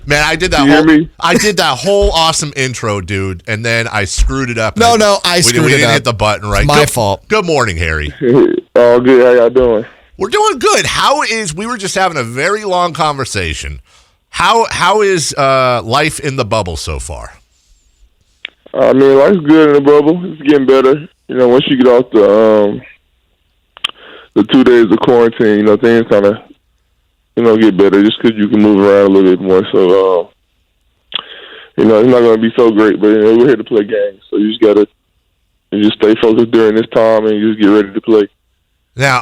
Man, I did that whole awesome intro, dude, and then I screwed it up. No, I screwed it up. We didn't hit the button right. It's my fault. Good morning, Harry. All good. How y'all doing? We're doing good. We were just having a very long conversation. How is life in the bubble so far? I mean, life's good in the bubble. It's getting better. Once you get off the 2 days of quarantine, things kind of, get better just because you can move around a little bit more. So, it's not going to be so great, but we're here to play games. So you just got to stay focused during this time and you just get ready to play. Now,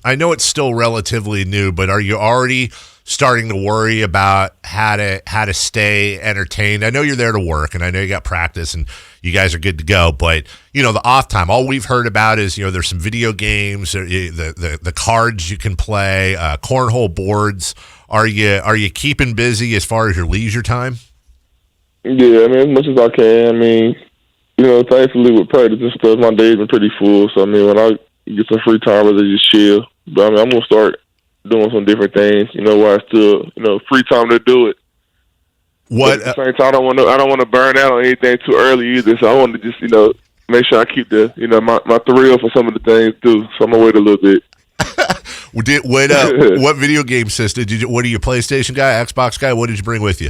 I know it's still relatively new, but are you already starting to worry about how to stay entertained? I know you're there to work, and I know you got practice, and you guys are good to go. But the off time, all we've heard about is there's some video games, the cards you can play, cornhole boards. Are you keeping busy as far as your leisure time? Yeah, I mean, as much as I can. I mean, thankfully with practice and stuff, my day's been pretty full. So I mean, when I get some free time, I just chill. But I mean, I'm gonna start doing some different things, while I still, free time to do it. What? But at the same time, I don't want to burn out on anything too early either. So I want to just, make sure I keep the, my thrill for some of the things too. So I'm gonna wait a little bit. What video game system what are you, a PlayStation guy, Xbox guy? What did you bring with you?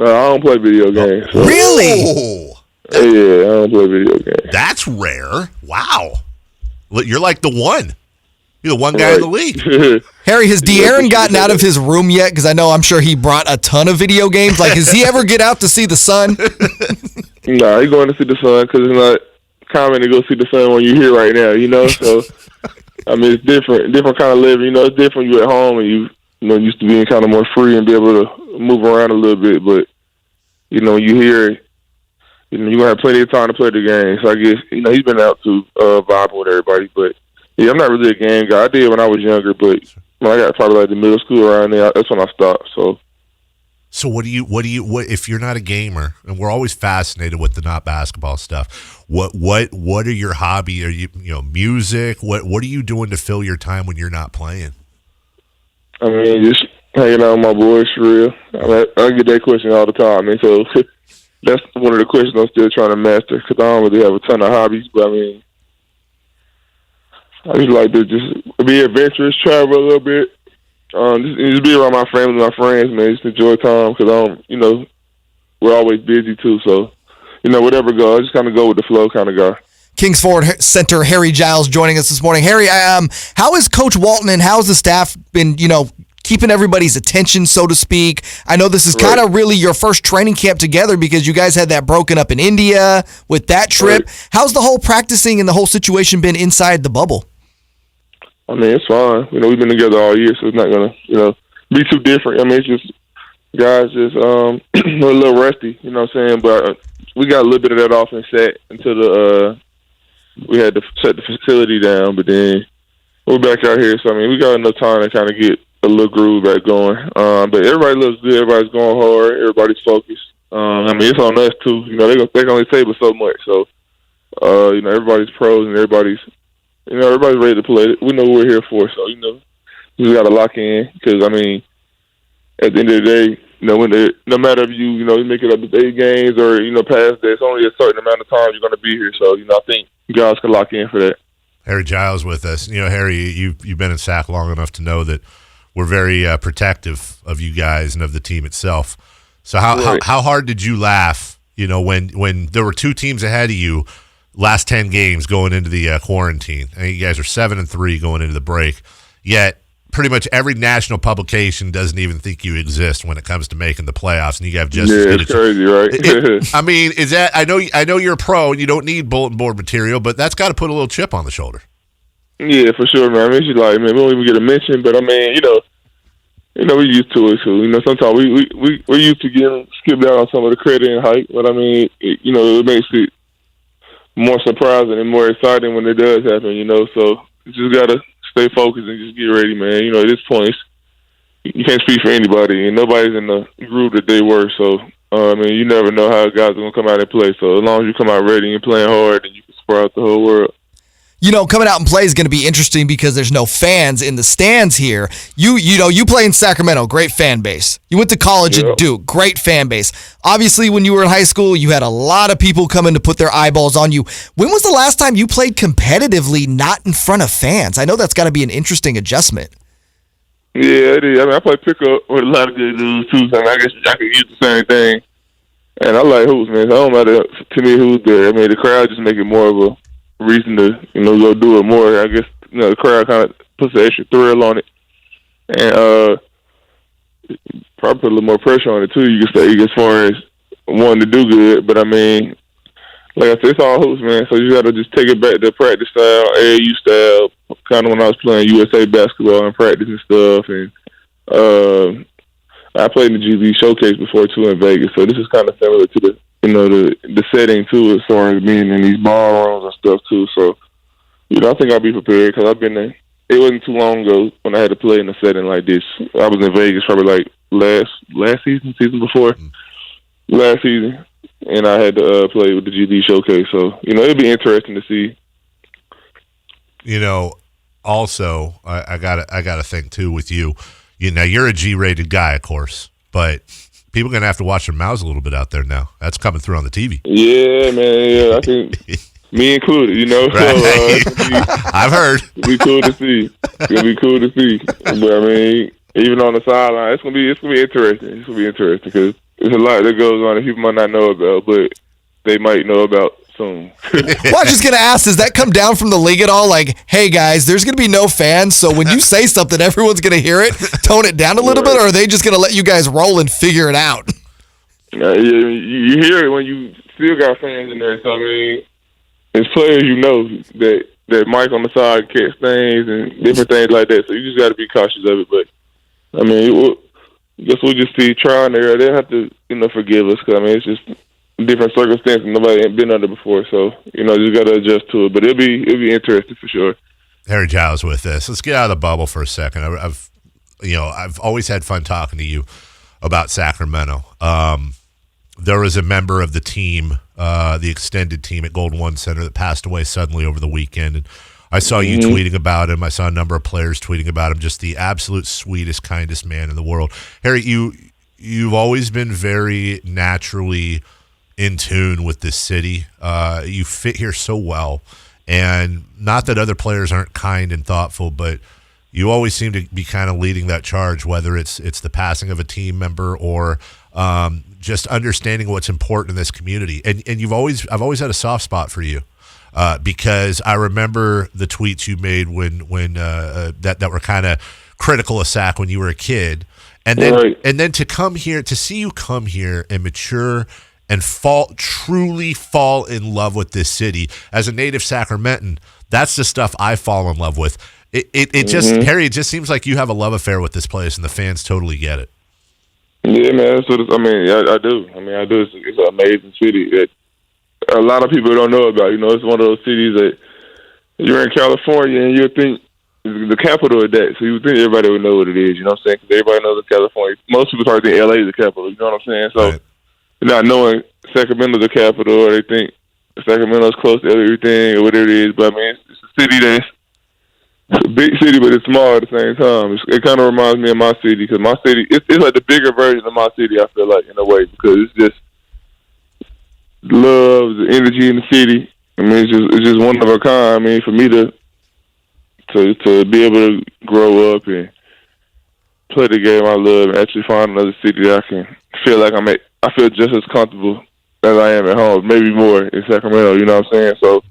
I don't play video games. So. Really? Yeah, I don't play video games. That's rare. Wow. You're like the one. You're the one guy in the league. Harry, has De'Aaron gotten out of his room yet? Because I'm sure he brought a ton of video games. Like, does he ever get out to see the sun? Nah, he's going to see the sun because it's not common to go see the sun when you're here right now, So, I mean, it's different kind of living. It's different. You at home and you used to being kind of more free and be able to move around a little bit. But, when you here, you're going to have plenty of time to play the game. So I guess, he's been out to vibing with everybody. But, yeah, I'm not really a game guy. I did when I was younger, but when I got probably like the middle school around there, that's when I stopped. So what if you're not a gamer, and we're always fascinated with the not basketball stuff, what are your hobby? Are you music? What are you doing to fill your time when you're not playing? I mean, just hanging out with my boys for real. I get that question all the time, and so that's one of the questions I'm still trying to master because I don't really have a ton of hobbies, but I mean, I just like to just be adventurous, travel a little bit, just be around my family, my friends, man. Just enjoy time because we're always busy too. So, whatever goes, I just kind of go with the flow kind of guy. Kings Forward Center Harry Giles joining us this morning. Harry, how is Coach Walton and how has the staff been, keeping everybody's attention, so to speak? I know this is kind of really your first training camp together because you guys had that broken up in India with that trip. Right. How's the whole practicing and the whole situation been inside the bubble? I mean, it's fine. We've been together all year, so it's not going to, be too different. I mean, it's just guys just a little rusty, you know what I'm saying? But we got a little bit of that offense set until we had to shut the facility down. But then we're back out here, so I mean, we got enough time to kind of get a little groove back going. But everybody looks good. Everybody's going hard. Everybody's focused. I mean, it's on us too. They can only save us so much. So, everybody's pros and everybody's ready to play. We know what we're here for. So, we just got to lock in because, I mean, at the end of the day, no matter if you make it up to 8 games or, past that, it's only a certain amount of time you're going to be here. So, I think you guys can lock in for that. Harry Giles with us. Harry, you've been in SAC long enough to know that we're very protective of you guys and of the team itself. So how hard did you laugh, when there were 2 teams ahead of you last 10 games going into the quarantine? I think you guys are 7-3 going into the break. Yet pretty much every national publication doesn't even think you exist when it comes to making the playoffs, and you have just as good it's crazy, right? I mean, is that I know you're a pro and you don't need bulletin board material, but that's got to put a little chip on the shoulder. Yeah, for sure, man. I mean, she's like, man, we don't even get a mention, but I mean, we're used to it too. Sometimes we're used to getting skipped out on some of the credit and hype, but I mean, it makes it more surprising and more exciting when it does happen. So you just gotta stay focused and just get ready, man. At this point, you can't speak for anybody, and nobody's in the group that they were. So I mean, you never know how guys are gonna come out and play. So as long as you come out ready and playing hard, then you can spread out the whole world. Coming out and play is going to be interesting because there's no fans in the stands here. You play in Sacramento, great fan base. You went to college at Duke, great fan base. Obviously, when you were in high school, you had a lot of people coming to put their eyeballs on you. When was the last time you played competitively, not in front of fans? I know that's got to be an interesting adjustment. Yeah, it is. I play pickup with a lot of good dudes, too, so I guess I could use the same thing. And I like hoops, man. So I don't matter to me who's there. The crowd just make it more of a reason to, go do it more. I guess, the crowd kind of puts an extra thrill on it. And probably put a little more pressure on it, too, you can say, as far as wanting to do good. But, like I said, it's all hoops, man. So you got to just take it back to practice style, AAU style, kind of when I was playing USA basketball and practice and stuff. And I played in the G League Showcase before, too, in Vegas. So this is kind of similar to the setting, too, as far as being in these ballrooms and stuff, too. So, I think I'll be prepared because I've been there. It wasn't too long ago when I had to play in a setting like this. I was in Vegas probably like last season before, last season. And I had to play with the G League Showcase. So, it'll be interesting to see. Also, I gotta think, too, with you. You're a G-rated guy, of course, but people are going to have to watch their mouths a little bit out there now. That's coming through on the TV. Yeah, man. Yeah, I think me included, Right. So, I've heard. It'll be cool to see. But, even on the sideline, it's gonna be interesting. It's going to be interesting because there's a lot that goes on that people might not know about, but they might know about soon. Well, I was just going to ask, does that come down from the league at all? Like, hey, guys, there's going to be no fans, so when you say something, everyone's going to hear it, tone it down a little bit, or are they just going to let you guys roll and figure it out? You hear it when you still got fans in there. So, as players, that Mike on the side catch things and different things like that, so you just got to be cautious of it. But, I guess we'll just see trial and error. They'll have to, forgive us because, it's just different circumstances nobody ain't been under before. So, just got to adjust to it. But it'll be interesting for sure. Harry Giles with this. Let's get out of the bubble for a second. I've always had fun talking to you about Sacramento. There was a member of the team, the extended team at Golden One Center that passed away suddenly over the weekend. And I saw you tweeting about him. I saw a number of players tweeting about him. Just the absolute sweetest, kindest man in the world. Harry, you've always been very naturally in tune with this city. You fit here so well. And not that other players aren't kind and thoughtful, but you always seem to be kind of leading that charge, whether it's the passing of a team member or just understanding what's important in this community. And I've always had a soft spot for you. Because I remember the tweets you made when that were kind of critical of Sac when you were a kid, and then to see you come here and mature and truly fall in love with this city as a native Sacramentan. That's the stuff I fall in love with. It just Harry, it just seems like you have a love affair with this place, and the fans totally get it. Yeah, man. That's what I do. I do. It's an amazing city that a lot of people don't know about. It's one of those cities that you're in California and you think the capital of that, so you would think everybody would know what it is. You know what I'm saying? Because everybody knows the California. Most people probably think LA is the capital. You know what I'm saying? So right. Not knowing Sacramento's the capital, or they think Sacramento's close to everything or whatever it is. But it's a city that's a big city, but it's small at the same time. It kind of reminds me of my city because my city it's like the bigger version of my city. I feel like in a way because it's just love the energy in the city. It's just one of a kind. For me to be able to grow up and play the game I love and actually find another city that I can feel like I feel just as comfortable as I am at home, maybe more in Sacramento. You know what I'm saying? So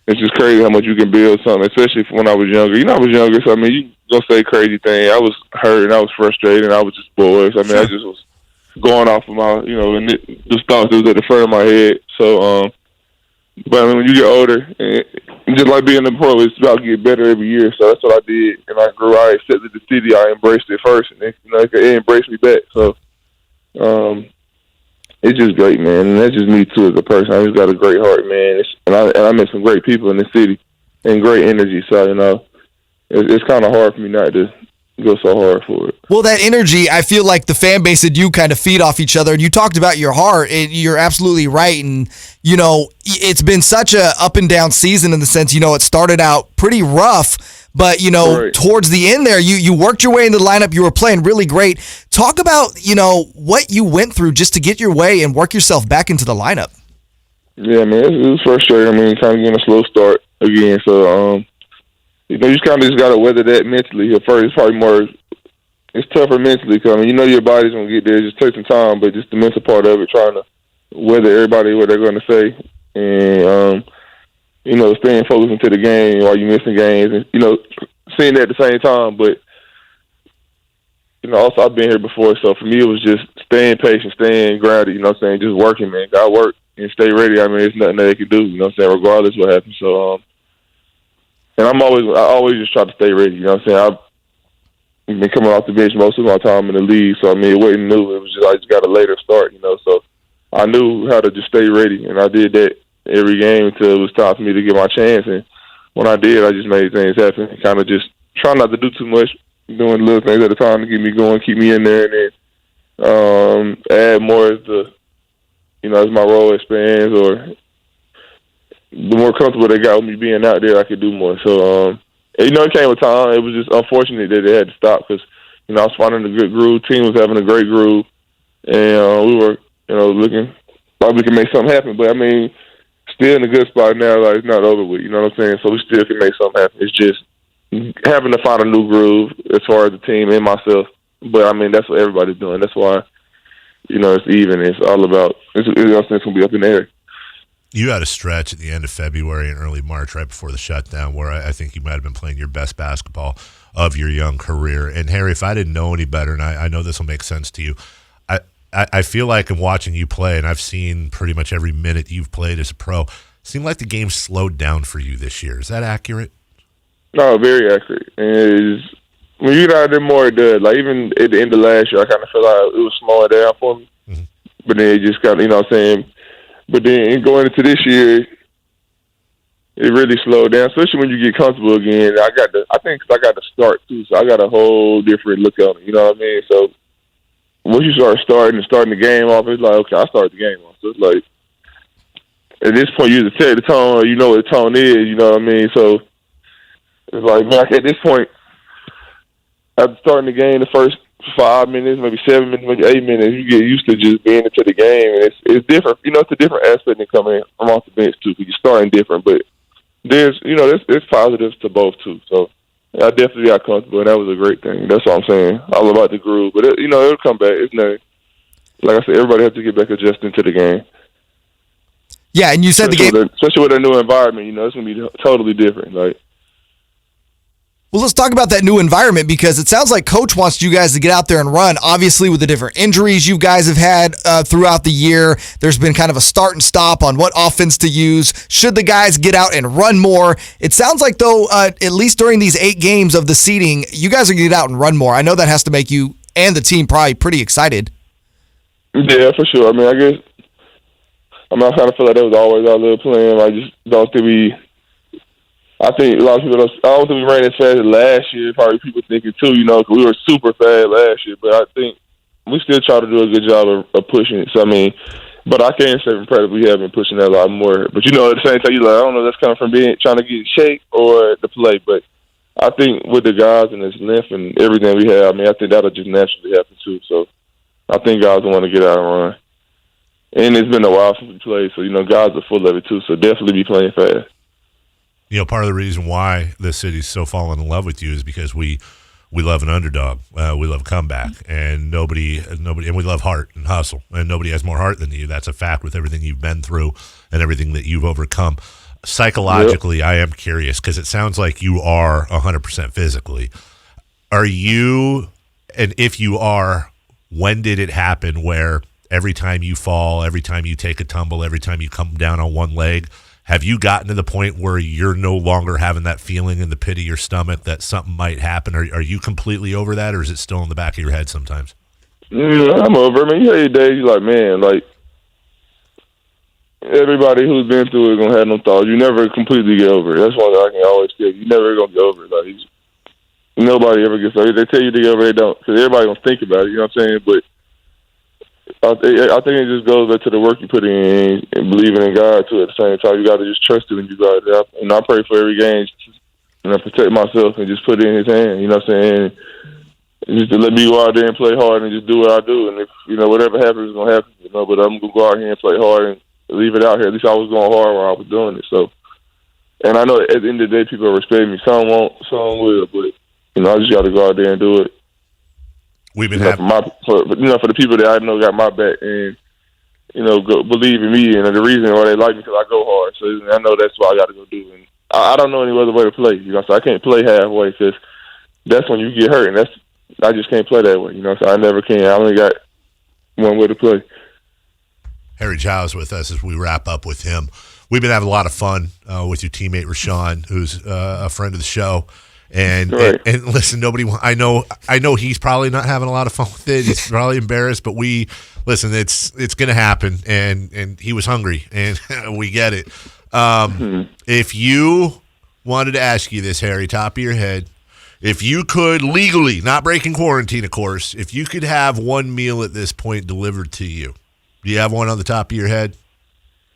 it's just crazy how much you can build something, especially when I was younger. I was younger, so you gonna say crazy things. I was hurt and I was frustrated and I was just bored. So, I just was going off of my, and the thoughts that was at the front of my head. So, but when you get older, and just like being a pro, it's about to get better every year. So that's what I did, and I grew. I accepted the city. I embraced it first, and it embraced me back. So, it's just great, man, and that's just me too as a person. I just got a great heart, man, and I met some great people in the city and great energy. So it's kind of hard for me not to go so hard for it. Well, that energy, I feel like the fan base and you kind of feed off each other. And you talked about your heart. You're absolutely right. And, it's been such a up and down season in the sense, it started out pretty rough. But, Right. towards the end there, you worked your way into the lineup. You were playing really great. Talk about, what you went through just to get your way and work yourself back into the lineup. Yeah, man, it was frustrating. Kind of getting a slow start again. So, you just kind of got to weather that mentally. At first, it's probably more, it's tougher mentally because, your body's going to get there. It just takes some time, but just the mental part of it, trying to weather everybody what they're going to say. And, staying focused into the game while you're missing games and, seeing that at the same time. But, also I've been here before, so for me it was just staying patient, staying grounded, just working, man. Got to work and stay ready. There's nothing that they can do, regardless what happens. So, and I always just try to stay ready, I've been coming off the bench most of my time in the league, so, it wasn't new. It was just, I just got a later start, so I knew how to just stay ready, and I did that every game until it was time for me to get my chance. And when I did, I just made things happen. Kind of just try not to do too much, doing little things at a time to get me going, keep me in there, and then add more as as my role expands or the more comfortable they got with me being out there, I could do more. So, it came with time. It was just unfortunate that they had to stop because, I was finding a good groove. Team was having a great groove, and we were, looking like we can make something happen. But still in a good spot now. Like, it's not over with. You know what I'm saying? So we still can make something happen. It's just having to find a new groove as far as the team and myself. But that's what everybody's doing. That's why, it's even. It's all about. It's going to be up in the air. You had a stretch at the end of February and early March, right before the shutdown, where I think you might have been playing your best basketball of your young career. And Harry, if I didn't know any better, and I know this will make sense to you, I feel like in watching you play, and I've seen pretty much every minute you've played as a pro, it seemed like the game slowed down for you this year. Is that accurate? No, very accurate. When you get out there more, it does. Like, even at the end of last year, I kind of felt like it was slowing down for me. Mm-hmm. But then it just got, But then going into this year, it really slowed down, especially when you get comfortable again. I think I got to start, too, so I got a whole different look on it. You know what I mean? So once you start starting the game off, it's like, okay, I started the game off. So it's like, at this point, you either tell the tone or you know what the tone is, you know what I mean? So it's like, man, at this point, after starting the game the first 5 minutes, maybe 7 minutes, maybe 8 minutes, you get used to just being into the game. And it's different. It's a different aspect than coming from off the bench, too, because you're starting different. But there's positives to both, too. So I definitely got comfortable, and that was a great thing. That's what I'm saying. All about the groove. But, it'll come back. It's nothing. Like I said, everybody has to get back adjusting to the game. Yeah, and you said especially with a new environment, it's going to be totally different. Like, well, let's talk about that new environment because it sounds like Coach wants you guys to get out there and run. Obviously, with the different injuries you guys have had throughout the year, there's been kind of a start and stop on what offense to use. Should the guys get out and run more? It sounds like, though, at least during these 8 games of the seeding, you guys are going to get out and run more. I know that has to make you and the team probably pretty excited. Yeah, for sure. I guess I kind of feel like that was always our little plan. I just don't think I think a lot of people I don't think we ran as fast as last year. Probably people thinking too, because we were super fast last year. But I think we still try to do a good job of pushing it. So but I can't say from practice we have been pushing that a lot more. But at the same time, I don't know if that's coming from trying to get in shape or the play. But I think with the guys and this length and everything we have, I think that'll just naturally happen too. So I think guys will want to get out and run. And it's been a while since we played, so guys are full of it too. So definitely be playing fast. Part of the reason why the city's so fallen in love with you is because we love an underdog. We love comeback, and nobody, and we love heart and hustle, and nobody has more heart than you. That's a fact with everything you've been through and everything that you've overcome. Psychologically, yep. I am curious because it sounds like you are 100% physically. Are you, and if you are, when did it happen where every time you fall, every time you take a tumble, every time you come down on one leg, have you gotten to the point where you're no longer having that feeling in the pit of your stomach that something might happen? Are you completely over that, or is it still in the back of your head sometimes? Yeah, I'm over it. You have your days, you're like, man, everybody who's been through it is going to have no thoughts. You never completely get over it. That's one thing I can always tell you. You never going to get over it. nobody ever gets over. They tell you they ever don't, because everybody gonna think about it. You know what I'm saying? But I think it just goes back to the work you put in and believing in God too. At the same time, you got to just trust Him. And you got to, and I pray for every game, and I protect myself and just put it in His hand. You know what I'm saying? And just to let me go out there and play hard and just do what I do. And if whatever happens is gonna happen. But I'm gonna go out here and play hard and leave it out here. At least I was going hard while I was doing it. So, and I know at the end of the day, people respect me. Some won't, some will. But I just got to go out there and do it. We've been for the people that I know got my back and believe in me, and the reason why they like me because I go hard. So I know that's what I got to go do. And I don't know any other way to play. So I can't play halfway because that's when you get hurt, and I just can't play that way. So I never can. I only got one way to play. Harry Giles with us as we wrap up with him. We've been having a lot of fun with your teammate Rashawn, who's a friend of the show. And listen, I know he's probably not having a lot of fun with it. He's probably embarrassed, but it's going to happen. And he was hungry, and we get it. If you wanted to ask you this, Harry, top of your head, if you could legally, not breaking quarantine, of course, if you could have one meal at this point delivered to you, do you have one on the top of your head?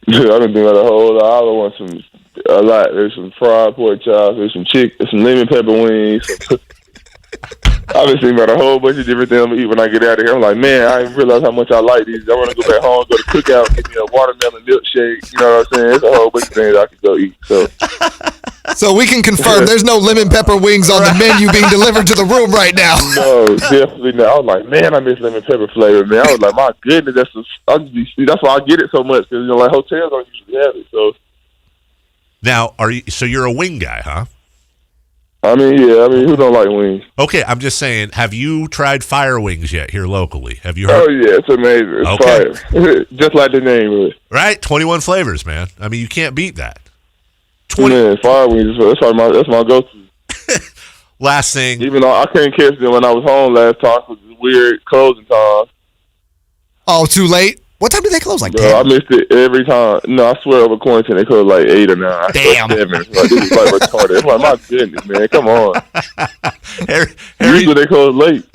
Dude, I've been doing that a whole lot. I want a lot. There's some fried pork chops. There's some some lemon pepper wings. I've been thinking about a whole bunch of different things I'm going to eat when I get out of here. I'm like, man, I didn't realize how much I like these. I want to go back home, go to Cookout, get me a watermelon milkshake. You know what I'm saying? There's a whole bunch of things I could go eat. So we can confirm there's no lemon pepper wings on the menu being delivered to the room right now. No, definitely not. I was like, man, I miss lemon pepper flavor, man. I was like, my goodness, that's why I get it so much because like hotels don't usually have it. So now, you're a wing guy, huh? I mean, yeah. I mean, who don't like wings? Okay, I'm just saying, have you tried fire wings yet here locally? Have you heard? Oh, yeah, it's amazing. It's fire. Just like the name of it. Right? 21 flavors, man. I mean, you can't beat that. Man, fire wings, that's my go-to. Last thing. Even though I couldn't catch them when I was home last time because it's weird closing time. Oh, too late? What time do they close? Like 10? I missed it every time. No, I swear over quarantine they close like 8 or 9. Damn. 7. Like, this is like retarded. It's like, my goodness, man. Come on. Harry, usually they close late.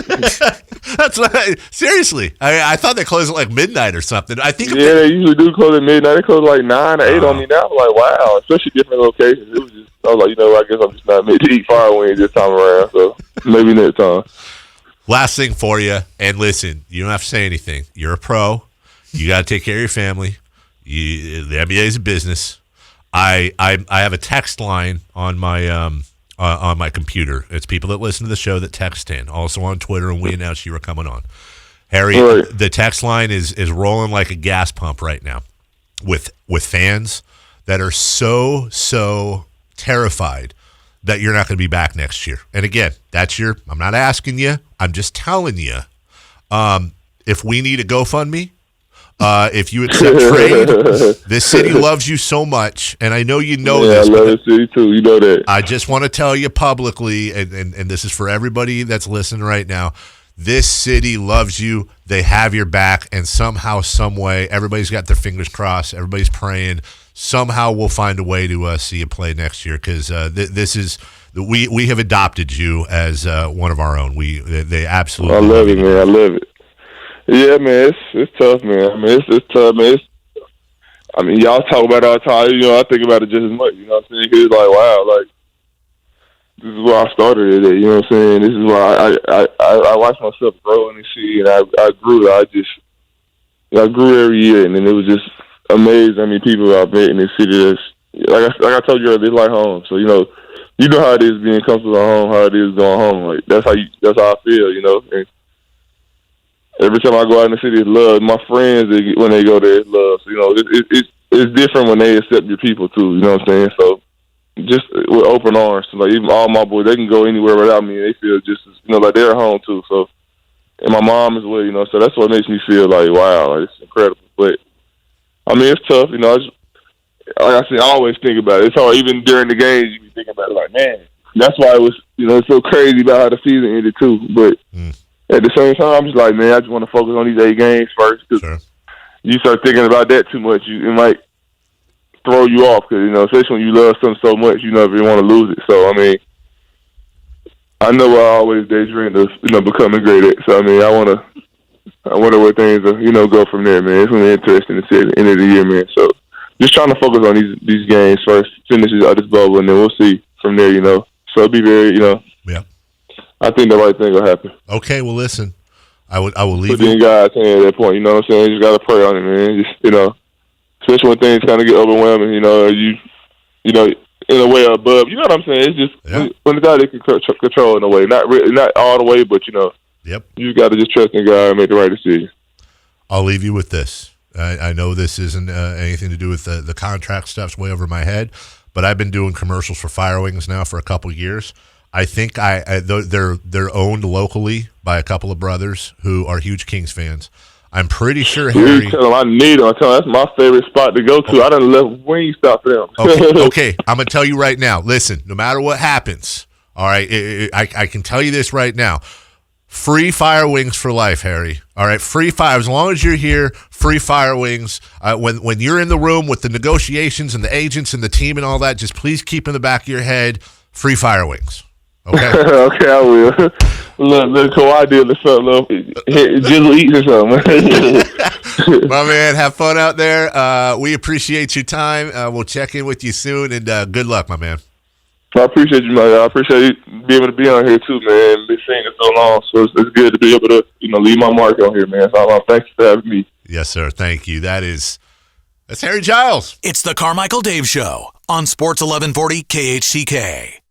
That's seriously. I thought they closed at like midnight or something. I think. Yeah, they usually do close at midnight. They close like 9 or 8 on me now. I'm like, wow. Especially different locations. It was just, I was like, I guess I'm just not meant to eat fire wings this time around. So maybe next time. Last thing for you, and listen, you don't have to say anything. You're a pro. You got to take care of your family. The NBA is a business. I have a text line on my computer. It's people that listen to the show that text in. Also on Twitter, and we announced you were coming on. Harry, the text line is rolling like a gas pump right now with fans that are so terrified that you're not going to be back next year. And again, I'm not asking you. I'm just telling you. If we need a GoFundMe, if you accept trade, this city loves you so much, and I know you know this. I love the city too. You know that. I just want to tell you publicly, and this is for everybody that's listening right now. This city loves you. They have your back, and somehow, some way, everybody's got their fingers crossed. Everybody's praying. Somehow, we'll find a way to see you play next year because this is we have adopted you as one of our own. They absolutely. I love it, man. I love it. Yeah, man, it's tough, man. I mean, it's tough, man. Y'all talk about it all the time. I think about it just as much. You know what I'm saying? It's like, wow, like this is where I started it. You know what I'm saying? This is where I watched myself grow in the city, and I grew. I grew every year, and then it was just amazing. I mean, people I've met in this city. That's like I told you earlier, it's like home. So you know how it is being comfortable at home, how it is going home. Like that's how I feel. And every time I go out in the city, it's love. My friends, when they go there, it's love. So, it's different when they accept your people, too. You know what I'm saying? So, just with open arms. So, like, even all my boys, they can go anywhere without me. They feel just, like they're at home, too. So, and my mom as well, So, that's what makes me feel like, wow, it's incredible. But, it's tough. Like I said, I always think about it. It's hard. Even during the games, you be thinking about it like, man. That's why it was, it's so crazy about how the season ended, too. But, at the same time, I'm just like, man, I just want to focus on these 8 games first because you start thinking about that too much, it might throw you off because, especially when you love something so much, you never want to lose it. So, I know I always daydreamed of, becoming Grated. So, I mean, I wonder where things are, go from there, man. It's going to be interesting to see at the end of the year, man. So, just trying to focus on these games first, finish out this bubble, and then we'll see from there, So, it'll be very, Yeah. I think the right thing will happen. Okay, well, listen, I will leave Put it in God's hand at that point, you know what I'm saying? You just got to pray on it, man. Just, especially when things kind of get overwhelming, in a way above. You know what I'm saying? It's just when God can control in a way, not all the way, but Yep. You got to just trust in God and make the right decision. I'll leave you with this. I know this isn't anything to do with the contract stuff's way over my head, but I've been doing commercials for Fire Wings now for a couple of years. I think they're owned locally by a couple of brothers who are huge Kings fans. I'm pretty sure Harry. You tell them I need them. I tell them that's my favorite spot to go to. I done left Wingstop for them. Okay. I'm gonna tell you right now. Listen, no matter what happens, all right. I can tell you this right now. Free Fire Wings for life, Harry. All right, free fire. As long as you're here, free Fire Wings. When you're in the room with the negotiations and the agents and the team and all that, just please keep in the back of your head, free Fire Wings. Okay. Okay, I will. Look, Kawhi did something. Jizzle eating something. My man, have fun out there. We appreciate your time. We'll check in with you soon, and good luck, my man. I appreciate you, man. I appreciate you being able to be on here too, man. Been seeing it so long, so it's good to be able to, leave my mark on here, man. So thank you for having me. Yes, sir. Thank you. That's Harry Giles. It's the Carmichael Dave Show on Sports 1140 KHTK.